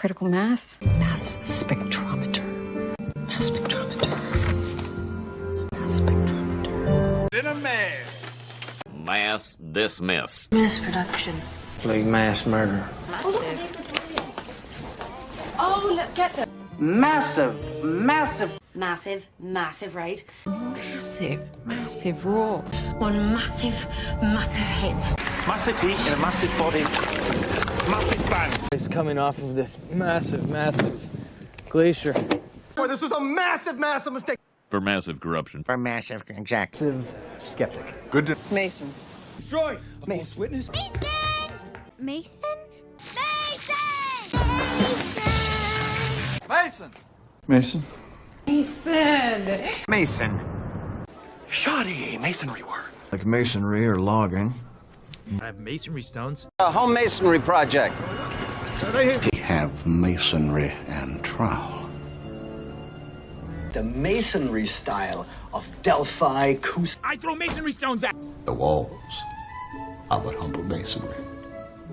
critical mass. Mass spectrometer. Mass spectrometer. Mass spectrometer. Been a man. Mass dismiss. Mass production. Like mass murder. Massive. Oh, let's get them. Massive, massive. Massive, massive, right? Massive. Massive raw. One massive, massive hit. Massive heat in a massive body. Massive bang. It's coming off of this massive, massive glacier. Boy, this was a massive, massive mistake. For massive corruption. For massive exact. Skeptic. Good to... Mason. Destroyed. A false witness. Mason? Mason! Mason. Mason. Shoddy masonry work. Like masonry or logging. I have masonry stones. A home masonry project. We have masonry and trowel. The masonry style of Delphi, Kus. I throw masonry stones at. The walls of a humble masonry.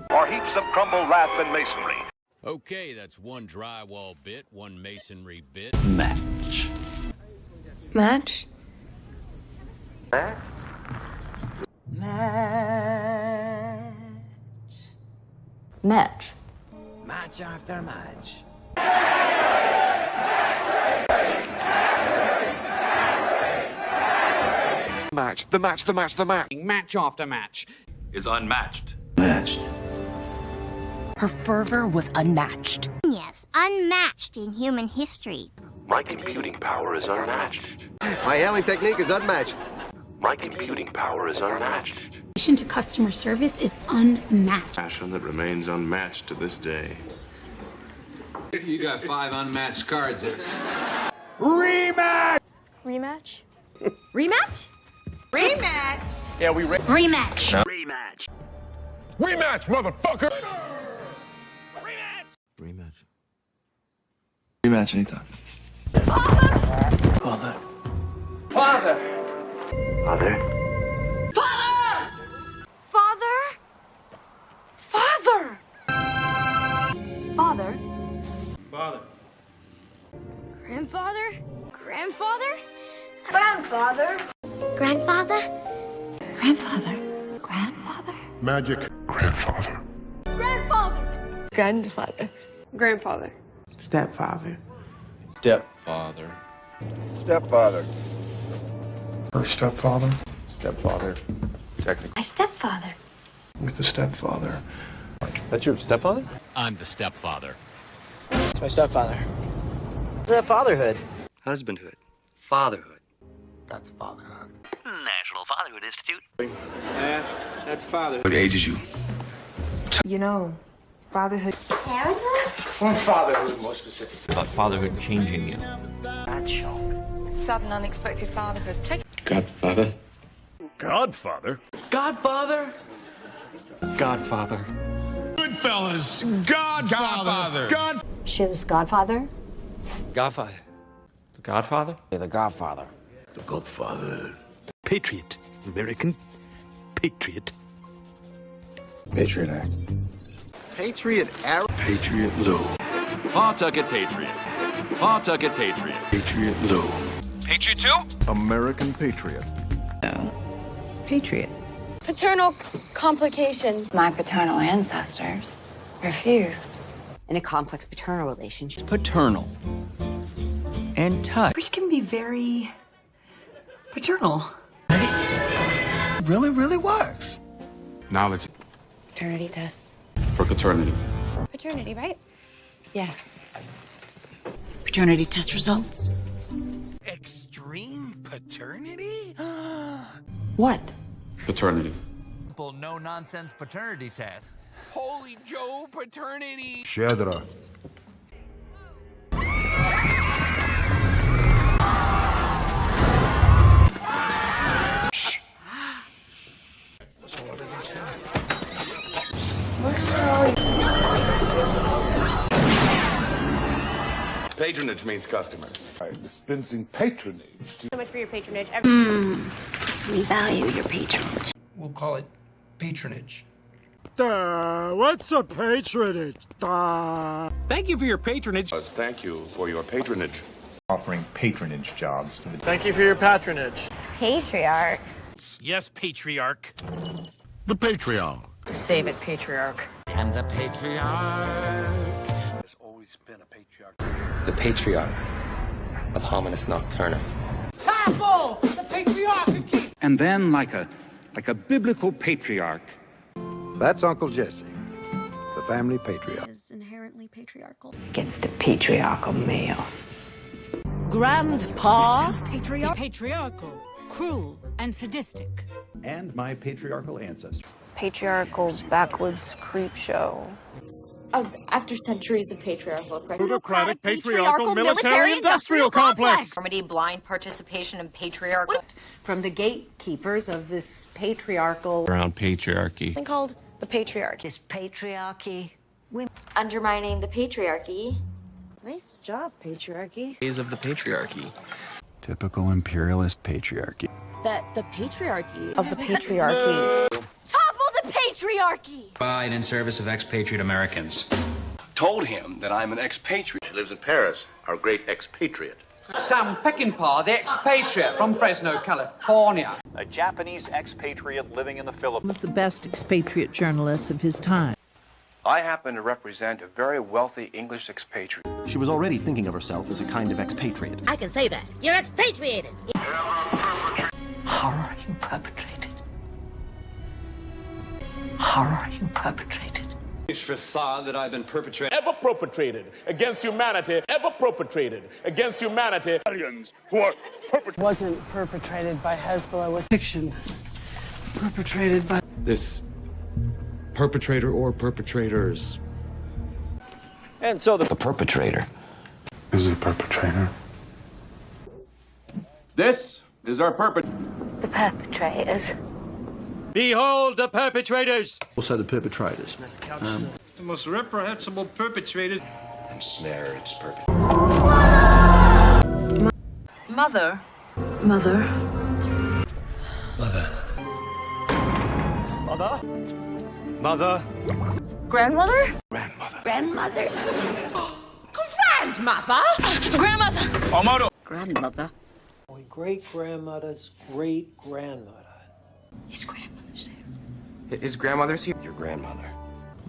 Or heaps of crumbled lath and masonry. Okay, that's one drywall bit, one masonry bit. Match. Match? Match. Match after match. Match. The match, the match, the match. Match after match. Is unmatched. Matched. Her fervor was unmatched. Yes, unmatched in human history. My computing power is unmatched. My handling technique is unmatched. My computing power is unmatched. Attention to customer service is unmatched. Passion that remains unmatched to this day. You got 5 unmatched cards there. Rematch! Rematch? Rematch? Rematch? Yeah, we Rematch. Rematch. Rematch, motherfucker! Rematch. Rematch anytime. Father. Father! Father. Father? Father! Father? Father. Grandfather? Grandfather? Grandfather? Grandfather? Grandfather. Grandfather. Magic. Grandfather. Grandfather? Grandfather. Grandfather. Stepfather. Stepfather. Stepfather. Her stepfather. Stepfather. Technically. My stepfather. With the stepfather. That's your stepfather? I'm the stepfather. It's my stepfather. Is that fatherhood? Husbandhood. Fatherhood. That's fatherhood. National Fatherhood Institute. Yeah, that's father. What age is you? You know, fatherhood. One fatherhood, more specific. About fatherhood changing you. Bad shock. Sudden, unexpected fatherhood. Take Godfather. Godfather? Godfather. Godfather. Goodfellas! Godfather! God... She was Godfather. Godfather. The Godfather? The Godfather. The Godfather. Patriot. American patriot. Patriot Act. Patriot Arrow. Patriot Lou. Pawtucket Patriot. Pawtucket Patriot. Patriot Lou. Patriot 2? American Patriot. Patriot. paternal complications. My paternal ancestors refused. In a complex paternal relationship. Paternal. And touch. Which can be very paternal. Really, really works. Knowledge Paternity test. for paternity. Paternity, right? Yeah. Paternity test results. Extreme paternity? What? Paternity. No-nonsense paternity test. Holy Joe paternity. Shedra. Patronage means customers. Dispensing patronage. So much for your patronage. We value your patronage. We'll call it patronage. What's a patronage? Thank you for your patronage. Thank you for your patronage. Offering patronage jobs to the... Thank you for your patronage. Patriarch. Yes, patriarch. The patriarch. Save it, patriarch. And the patriarch. There's always been a patriarch. The patriarch of Hominis Nocturna. Topple! The patriarchy! And then, like a biblical patriarch. That's Uncle Jesse, the family patriarch. Is inherently patriarchal. Against the patriarchal male. Grandpa. Patriarchal, cruel, and sadistic. And my patriarchal ancestors. Patriarchal backwoods creep show. After centuries of patriarchal oppression. Plutocratic patriarchal military-industrial complex. Blind participation in patriarchal. From the gatekeepers of this patriarchal... Around patriarchy. Something called the patriarchy. This patriarchy. Undermining the patriarchy. Nice job, patriarchy. Days of the patriarchy. Typical imperialist patriarchy. That the patriarchy. Of the patriarchy. Topple the patriarchy! By and in service of expatriate Americans. Told him that I'm an expatriate. She lives in Paris, our great expatriate. Sam Peckinpah, the expatriate from Fresno, California. A Japanese expatriate living in the Philippines. One of the best expatriate journalists of his time. I happen to represent a very wealthy English expatriate. She was already thinking of herself as a kind of expatriate. I can say that. You're expatriated. Horror you perpetrated. Horror you perpetrated. Facade that I've been perpetrating. Ever perpetrated against humanity. Ever perpetrated against humanity. Aliens who are Wasn't perpetrated by Hezbollah, was fiction. Perpetrated by... This perpetrator or perpetrators. And so The perpetrator. is a perpetrator. This is our perpetrator. The perpetrators. behold the perpetrators. Also the perpetrators. The most reprehensible perpetrators. Ensnare its perpetrator. Mother. Mother. Grandmother? Grandmother. Grandmother. Grandmother. Amado. Grandmother. My great-grandmother's great-grandmother. His grandmother's there. His grandmother's here. Your grandmother.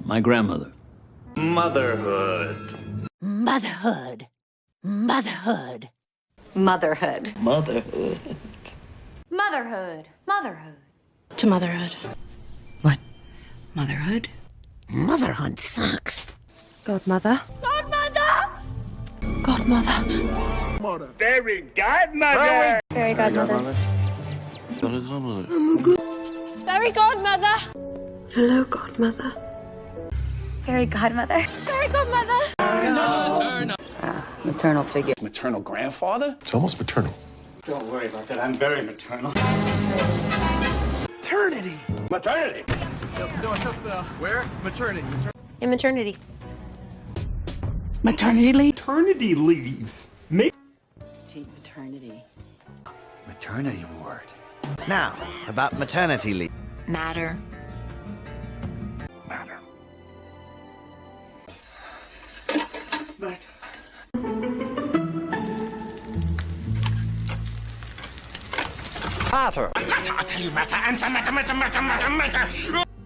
My grandmother. Motherhood. Motherhood. Motherhood. Motherhood. Motherhood. Motherhood. Motherhood. To motherhood. What? Motherhood? Motherhood sucks. Godmother. Godmother. Fairy godmother. Fairy godmother. Fairy godmother. Hello, godmother. Fairy godmother. Fairy godmother. Maternal figure. Maternal grandfather? It's almost maternal. Don't worry about that. I'm very maternal. Maternity. Maternity. Where? Maternity. In maternity. Maternity leave. Maternity leave. Maternity. Maternity ward. Now, about maternity leave. Matter. Matter. Matter.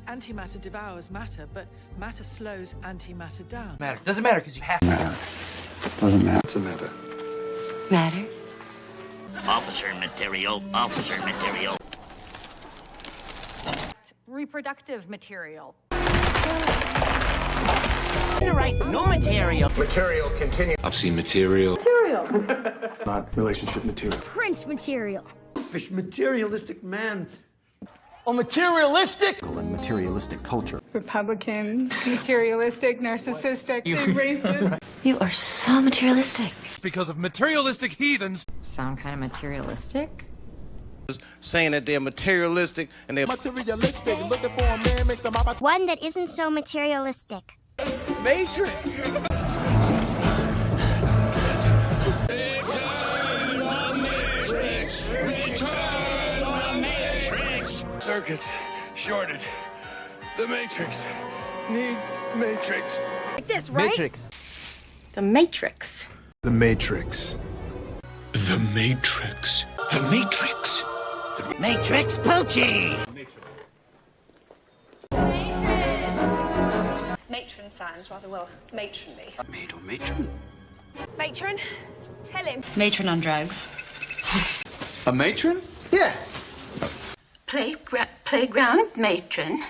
Antimatter devours matter, but matter slows antimatter down. Matter. Doesn't matter because you have to. Matter. Doesn't matter. What's the matter? Matter. Officer material. Officer material. Reproductive material. No material. Material continue. I've seen material. Not relationship material. Prince material. Fish materialistic man. Oh, materialistic? And materialistic culture. Republican, materialistic, narcissistic, racist. You are so materialistic. Because of materialistic heathens. Sound kind of materialistic? Saying that they're materialistic and they're Materialistic. Looking for a man makes them up. One that isn't so materialistic. Matrix. Circuit shorted. The Matrix. Need Matrix. Like this, right? Matrix. The Matrix. The Matrix. The Matrix. The Matrix. Matrix Poochie! Matron sounds rather well matronly. Maid or matron? Matron, tell him. Matron on drugs. A matron? Yeah. Playground matron.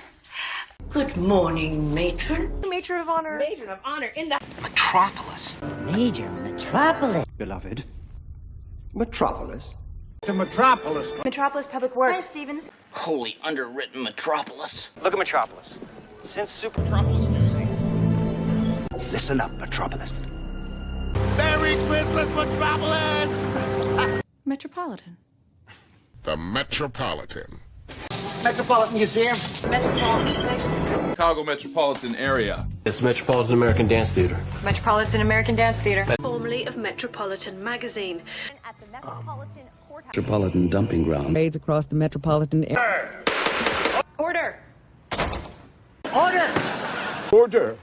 Good morning, matron. Matron of honor. Matron of honor in the Metropolis. Major Metropolis. Beloved. Metropolis. Metropolis Public Works. Hi, Stevens. Holy underwritten Metropolis. Look at Metropolis. Since Super Metropolis music. Listen up, Metropolis. Merry Christmas, Metropolis! Metropolitan. The Metropolitan. Metropolitan Museum. Metropolitan Station. Chicago metropolitan area. It's Metropolitan American Dance Theater. Metropolitan American Dance Theater. Formerly of Metropolitan Magazine. At the Metropolitan Courthouse. Metropolitan dumping ground. Raids across the metropolitan area. Order. Order!